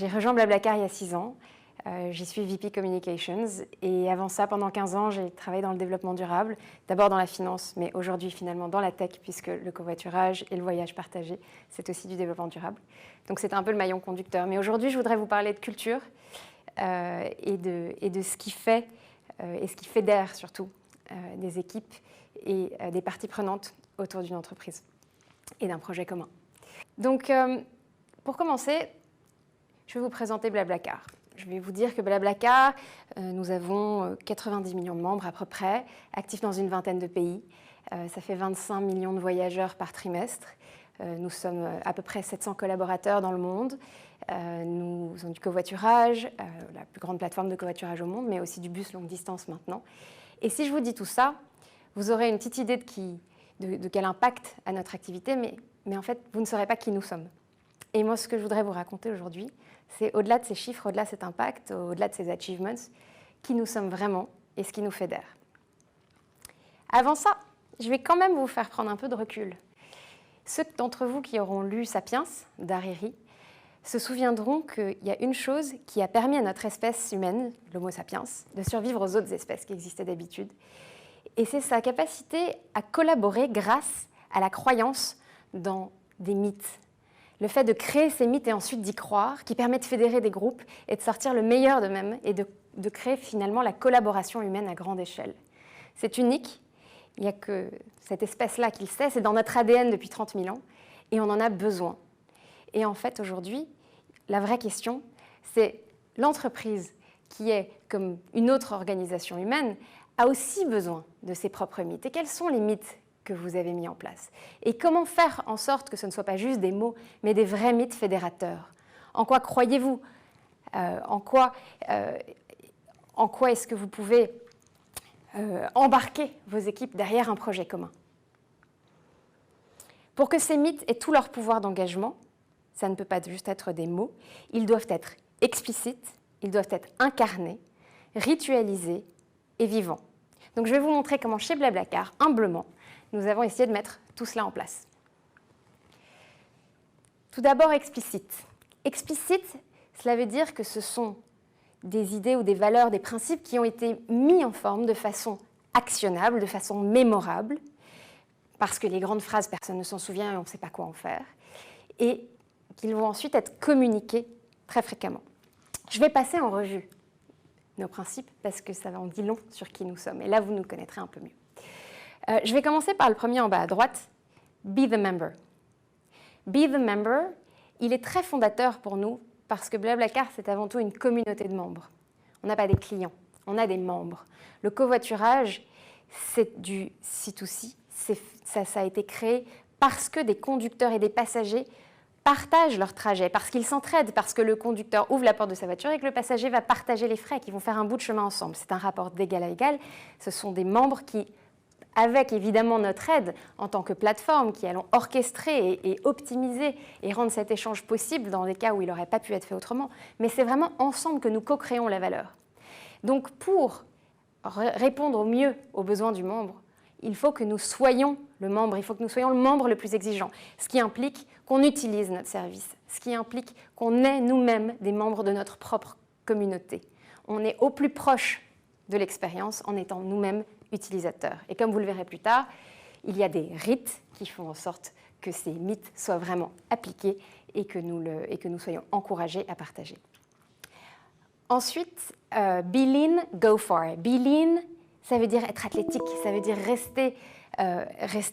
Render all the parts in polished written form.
J'ai rejoint Blablacar il y a 6 ans. J'y suis VP Communications et avant ça, pendant 15 ans, j'ai travaillé dans le développement durable, d'abord dans la finance, mais aujourd'hui finalement dans la tech, puisque le covoiturage et le voyage partagé, c'est aussi du développement durable. Donc c'était un peu le maillon conducteur. Mais aujourd'hui, je voudrais vous parler de culture et de ce qui fait, et ce qui fédère surtout des équipes et des parties prenantes autour d'une entreprise et d'un projet commun. Donc, pour commencer, je vais vous présenter Blablacar. Je vais vous dire que Blablacar, nous avons 90 millions de membres à peu près, actifs dans une vingtaine de pays. Ça fait 25 millions de voyageurs par trimestre. Nous sommes à peu près 700 collaborateurs dans le monde. Nous avons du covoiturage, la plus grande plateforme de covoiturage au monde, mais aussi du bus longue distance maintenant. Et si je vous dis tout ça, vous aurez une petite idée de quel impact a notre activité, mais en fait, vous ne saurez pas qui nous sommes. Et moi, ce que je voudrais vous raconter aujourd'hui, c'est au-delà de ces chiffres, au-delà de cet impact, au-delà de ces achievements, qui nous sommes vraiment et ce qui nous fédère. Avant ça, je vais quand même vous faire prendre un peu de recul. Ceux d'entre vous qui auront lu Sapiens d'Hariri se souviendront qu'il y a une chose qui a permis à notre espèce humaine, l'Homo sapiens, de survivre aux autres espèces qui existaient d'habitude. Et c'est sa capacité à collaborer grâce à la croyance dans des mythes. Le fait de créer ces mythes et ensuite d'y croire, qui permet de fédérer des groupes et de sortir le meilleur d'eux-mêmes et de créer finalement la collaboration humaine à grande échelle. C'est unique, il n'y a que cette espèce-là qui le sait, c'est dans notre ADN depuis 30 000 ans et on en a besoin. Et en fait, aujourd'hui, la vraie question, c'est l'entreprise qui est comme une autre organisation humaine a aussi besoin de ses propres mythes. Et quels sont les mythes que vous avez mis en place? Et comment faire en sorte que ce ne soit pas juste des mots, mais des vrais mythes fédérateurs? En quoi croyez-vous? En quoi est-ce que vous pouvez embarquer vos équipes derrière un projet commun? Pour que ces mythes aient tout leur pouvoir d'engagement, ça ne peut pas juste être des mots, ils doivent être explicites, ils doivent être incarnés, ritualisés et vivants. Donc je vais vous montrer comment chez Blablacar, humblement, nous avons essayé de mettre tout cela en place. Tout d'abord, explicite. Explicite, cela veut dire que ce sont des idées ou des valeurs, des principes qui ont été mis en forme de façon actionnable, de façon mémorable, parce que les grandes phrases, personne ne s'en souvient et on ne sait pas quoi en faire, et qu'ils vont ensuite être communiqués très fréquemment. Je vais passer en revue nos principes parce que ça en dit long sur qui nous sommes, et là, vous nous connaîtrez un peu mieux. Je vais commencer par le premier en bas à droite, Be the Member. Be the Member, il est très fondateur pour nous parce que Blablacar, c'est avant tout une communauté de membres. On n'a pas des clients, on a des membres. Le covoiturage, c'est du C2C, ça a été créé parce que des conducteurs et des passagers partagent leur trajet, parce qu'ils s'entraident, parce que le conducteur ouvre la porte de sa voiture et que le passager va partager les frais, qu'ils vont faire un bout de chemin ensemble. C'est un rapport d'égal à égal. Ce sont des membres qui, avec évidemment notre aide en tant que plateforme, qui allons orchestrer et optimiser et rendre cet échange possible dans les cas où il n'aurait pas pu être fait autrement. Mais c'est vraiment ensemble que nous co-créons la valeur. Donc pour répondre au mieux aux besoins du membre, il faut que nous soyons le membre, il faut que nous soyons le membre le plus exigeant, ce qui implique qu'on utilise notre service, ce qui implique qu'on est nous-mêmes des membres de notre propre communauté. On est au plus proche de l'expérience en étant nous-mêmes utilisateurs. Et comme vous le verrez plus tard, il y a des rites qui font en sorte que ces mythes soient vraiment appliqués et que nous soyons encouragés à partager. Ensuite, be lean, go far. Be lean, ça veut dire être athlétique, ça veut dire rester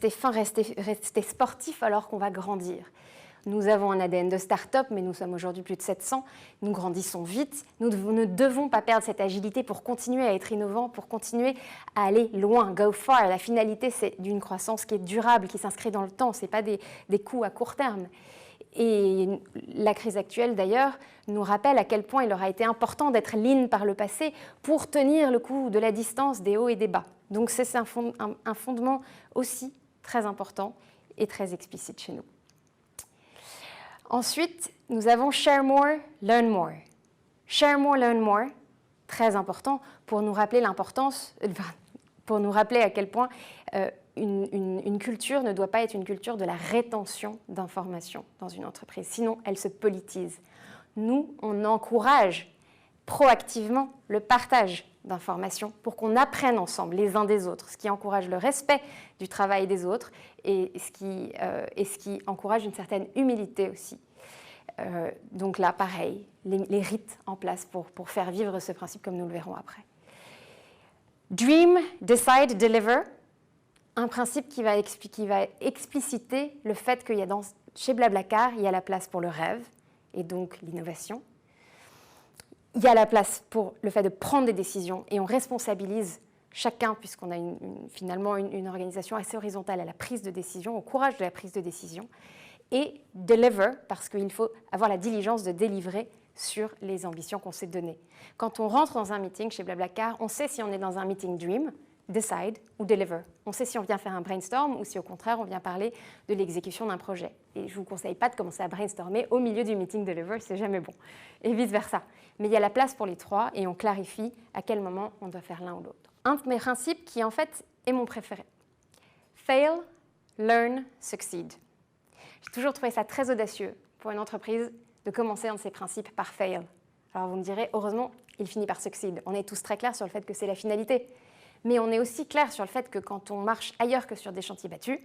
fin, rester sportif alors qu'on va grandir. Nous avons un ADN de start-up, mais nous sommes aujourd'hui plus de 700. Nous grandissons vite. Nous ne devons pas perdre cette agilité pour continuer à être innovants, pour continuer à aller loin, go far. La finalité, c'est d'une croissance qui est durable, qui s'inscrit dans le temps. Ce n'est pas des coûts à court terme. Et la crise actuelle, d'ailleurs, nous rappelle à quel point il aura été important d'être lean par le passé pour tenir le coup de la distance des hauts et des bas. Donc c'est un fondement aussi très important et très explicite chez nous. Ensuite, nous avons Share More, Learn More. Share More, Learn More, très important pour nous rappeler l'importance, pour nous rappeler à quel point une culture ne doit pas être une culture de la rétention d'informations dans une entreprise, sinon elle se politise. nous, on encourage proactivement le partage d'informations pour qu'on apprenne ensemble les uns des autres, ce qui encourage le respect du travail des autres et ce qui encourage une certaine humilité aussi. Donc là, pareil, les rites en place pour faire vivre ce principe comme nous le verrons après. Dream, decide, deliver, un principe qui va expliciter le fait qu'il y a chez Blablacar, il y a la place pour le rêve et donc l'innovation. Il y a la place pour le fait de prendre des décisions et on responsabilise chacun, puisqu'on a finalement une organisation assez horizontale à la prise de décision, au courage de la prise de décision. Et deliver, parce qu'il faut avoir la diligence de délivrer sur les ambitions qu'on s'est données. Quand on rentre dans un meeting chez Blablacar, on sait si on est dans un meeting dream, decide ou deliver. On sait si on vient faire un brainstorm ou si au contraire on vient parler de l'exécution d'un projet. Et je ne vous conseille pas de commencer à brainstormer au milieu du meeting deliver, c'est jamais bon. Et vice-versa. Mais il y a la place pour les trois et on clarifie à quel moment on doit faire l'un ou l'autre. Un de mes principes qui en fait est mon préféré. Fail, learn, succeed. J'ai toujours trouvé ça très audacieux pour une entreprise de commencer un de ces principes par fail. Alors vous me direz, heureusement, il finit par succeed. On est tous très clairs sur le fait que c'est la finalité. Mais on est aussi clair sur le fait que quand on marche ailleurs que sur des chantiers battus,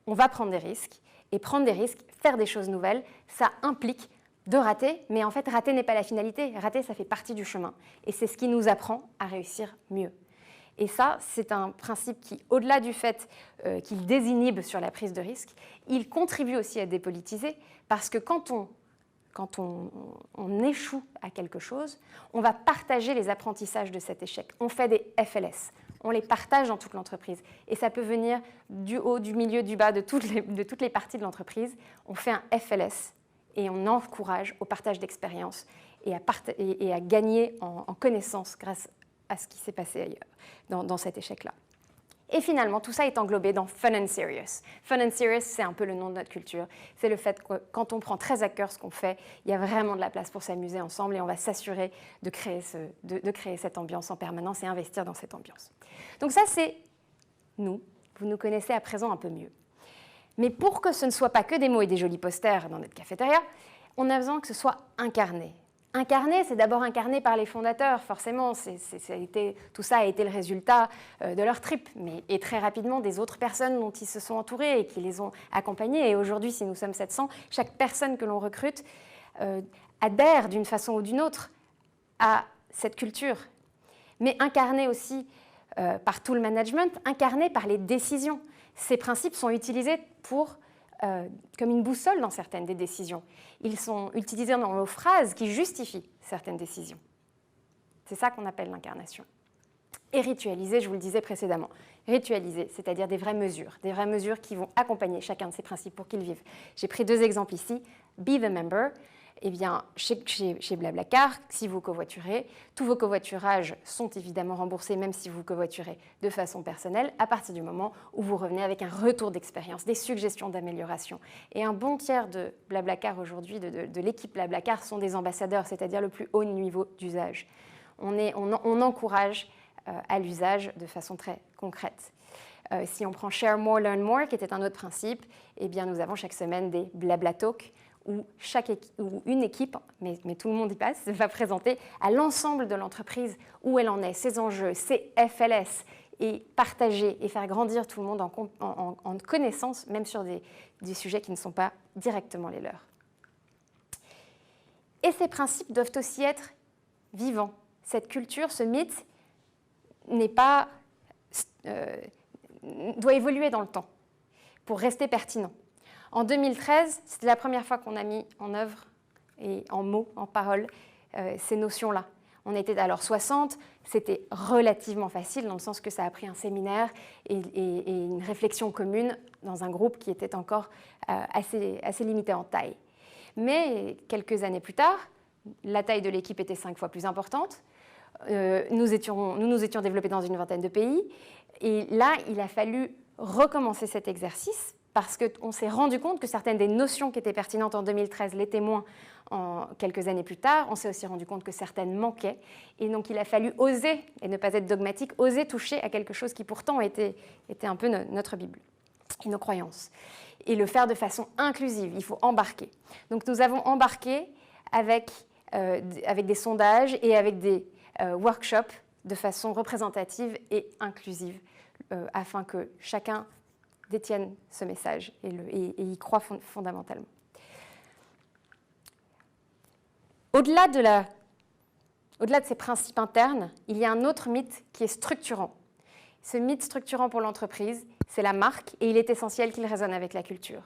on va prendre des risques. Et prendre des risques, faire des choses nouvelles, ça implique de rater. Mais en fait, rater n'est pas la finalité. Rater, ça fait partie du chemin. Et c'est ce qui nous apprend à réussir mieux. Et ça, c'est un principe qui, au-delà du fait qu'il désinhibe sur la prise de risque, il contribue aussi à dépolitiser parce que quand on échoue à quelque chose, on va partager les apprentissages de cet échec. On fait des FLS, on les partage dans toute l'entreprise. Et ça peut venir du haut, du milieu, du bas, de toutes les parties de l'entreprise. On fait un FLS et on encourage au partage d'expériences et à gagner en connaissances grâce à ce qui s'est passé ailleurs, dans cet échec-là. Et finalement, tout ça est englobé dans Fun and Serious. Fun and Serious, c'est un peu le nom de notre culture. C'est le fait que quand on prend très à cœur ce qu'on fait, il y a vraiment de la place pour s'amuser ensemble et on va s'assurer de créer cette ambiance en permanence et investir dans cette ambiance. Donc ça, c'est nous. Vous nous connaissez à présent un peu mieux. Mais pour que ce ne soit pas que des mots et des jolis posters dans notre cafétéria, on a besoin que ce soit incarné. Incarné, c'est d'abord incarné par les fondateurs, forcément. Tout ça a été le résultat de leur trip, et très rapidement des autres personnes dont ils se sont entourés et qui les ont accompagnés. Et aujourd'hui, si nous sommes 700, chaque personne que l'on recrute adhère d'une façon ou d'une autre à cette culture. Mais incarné aussi par tout le management, incarné par les décisions. Ces principes sont utilisés comme une boussole dans certaines des décisions. Ils sont utilisés dans nos phrases qui justifient certaines décisions. C'est ça qu'on appelle l'incarnation. Et ritualiser, je vous le disais précédemment. Ritualiser, c'est-à-dire des vraies mesures qui vont accompagner chacun de ces principes pour qu'ils vivent. J'ai pris 2 exemples ici. Be the member. Eh bien, chez Blablacar, si vous covoiturez, tous vos covoiturages sont évidemment remboursés, même si vous covoiturez de façon personnelle, à partir du moment où vous revenez avec un retour d'expérience, des suggestions d'amélioration. Et un bon tiers de Blablacar aujourd'hui, de l'équipe Blablacar, sont des ambassadeurs, c'est-à-dire le plus haut niveau d'usage. On encourage à l'usage de façon très concrète. Si on prend Share More, Learn More, qui était un autre principe, eh bien, nous avons chaque semaine des Blabla Talk, où une équipe, mais tout le monde y passe, va présenter à l'ensemble de l'entreprise où elle en est, ses enjeux, ses FLS, et partager et faire grandir tout le monde en connaissance, même sur des sujets qui ne sont pas directement les leurs. Et ces principes doivent aussi être vivants. Cette culture, ce mythe, doit évoluer dans le temps pour rester pertinent. En 2013, c'était la première fois qu'on a mis en œuvre et en mots, en paroles, ces notions-là. On était alors 60, c'était relativement facile dans le sens que ça a pris un séminaire et une réflexion commune dans un groupe qui était encore assez limité en taille. Mais quelques années plus tard, la taille de l'équipe était 5 fois plus importante. Nous nous étions développés dans une vingtaine de pays. Et là, il a fallu recommencer cet exercice parce qu'on s'est rendu compte que certaines des notions qui étaient pertinentes en 2013 l'étaient moins quelques années plus tard. On s'est aussi rendu compte que certaines manquaient. Et donc, il a fallu oser, et ne pas être dogmatique, oser toucher à quelque chose qui pourtant était un peu notre Bible et nos croyances. Et le faire de façon inclusive, il faut embarquer. Donc, nous avons embarqué avec avec des sondages et avec des workshops de façon représentative et inclusive, afin que chacun détienne ce message et y croit fondamentalement. Au-delà de ces principes internes, il y a un autre mythe qui est structurant. Ce mythe structurant pour l'entreprise, c'est la marque, et il est essentiel qu'il résonne avec la culture.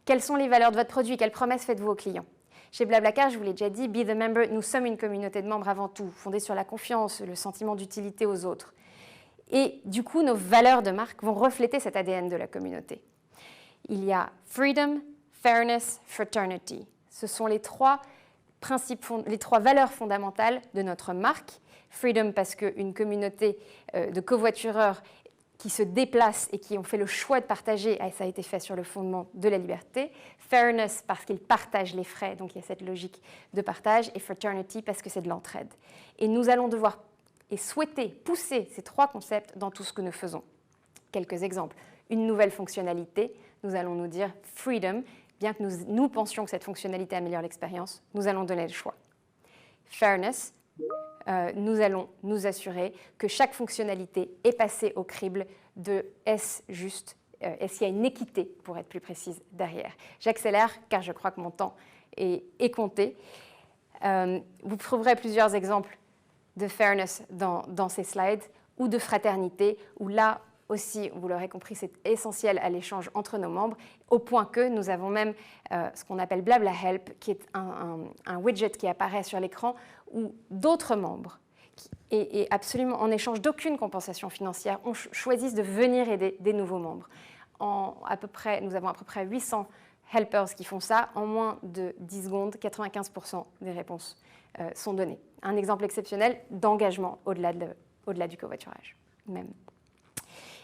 Quelles sont les valeurs de votre produit? Quelles promesses faites-vous aux clients? Chez Blablacar, je vous l'ai déjà dit, Be the Member, nous sommes une communauté de membres avant tout, fondée sur la confiance, le sentiment d'utilité aux autres. Et du coup, nos valeurs de marque vont refléter cet ADN de la communauté. Il y a Freedom, Fairness, Fraternity. Ce sont les trois valeurs fondamentales de notre marque. Freedom parce qu'une communauté de covoitureurs qui se déplacent et qui ont fait le choix de partager, ça a été fait sur le fondement de la liberté. Fairness parce qu'ils partagent les frais, donc il y a cette logique de partage. Et Fraternity parce que c'est de l'entraide. Et nous allons devoir et souhaiter pousser ces trois concepts dans tout ce que nous faisons. Quelques exemples. Une nouvelle fonctinnalité, nous allons nous dire Freedom, bien que nous pensions que cette fonctionnalité améliore l'expérience, nous allons donner le choix. Fairness, nous allons nous assurer que chaque fonctionnalité est passée au crible de est-ce juste, est-ce qu'il y a une équité, pour être plus précise, derrière. J'accélère car je crois que mon temps est compté. Vous trouverez plusieurs exemples de fairness dans ces slides, ou de fraternité, où là aussi, vous l'aurez compris, c'est essentiel à l'échange entre nos membres, au point que nous avons même ce qu'on appelle Blabla Help, qui est un widget qui apparaît sur l'écran, où d'autres membres, et absolument en échange d'aucune compensation financière, choisissent de venir aider des nouveaux membres. Nous avons à peu près 800 helpers qui font ça. En moins de 10 secondes, 95% des réponses sont données. Un exemple exceptionnel d'engagement au-delà du covoiturage même.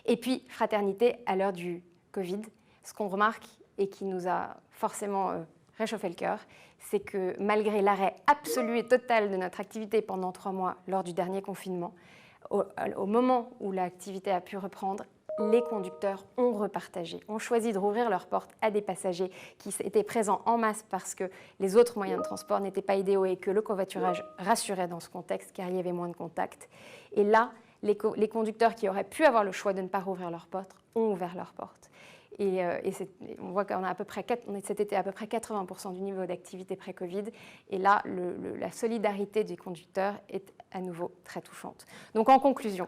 Et puis, fraternité, à l'heure du Covid, ce qu'on remarque et qui nous a forcément réchauffé le cœur, c'est que malgré l'arrêt absolu et total de notre activité pendant 3 mois lors du dernier confinement, au moment où l'activité a pu reprendre, les conducteurs ont repartagé, ont choisi de rouvrir leurs portes à des passagers qui étaient présents en masse parce que les autres moyens de transport n'étaient pas idéaux et que le covoiturage rassurait dans ce contexte car il y avait moins de contacts. Et là, les conducteurs qui auraient pu avoir le choix de ne pas rouvrir leurs portes ont ouvert leurs portes. Et on voit qu'on a cet été à peu près 80% du niveau d'activité pré-Covid. Et là, la solidarité des conducteurs est à nouveau très touchante. Donc en conclusion,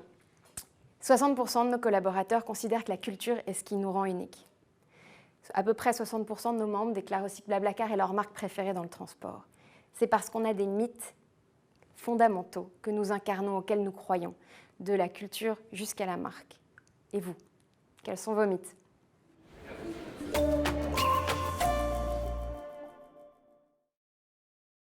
60% de nos collaborateurs considèrent que la culture est ce qui nous rend uniques. À peu près 60% de nos membres déclarent aussi que Blablacar est leur marque préférée dans le transport. C'est parce qu'on a des mythes fondamentaux que nous incarnons, auxquels nous croyons, de la culture jusqu'à la marque. Et vous, quels sont vos mythes ?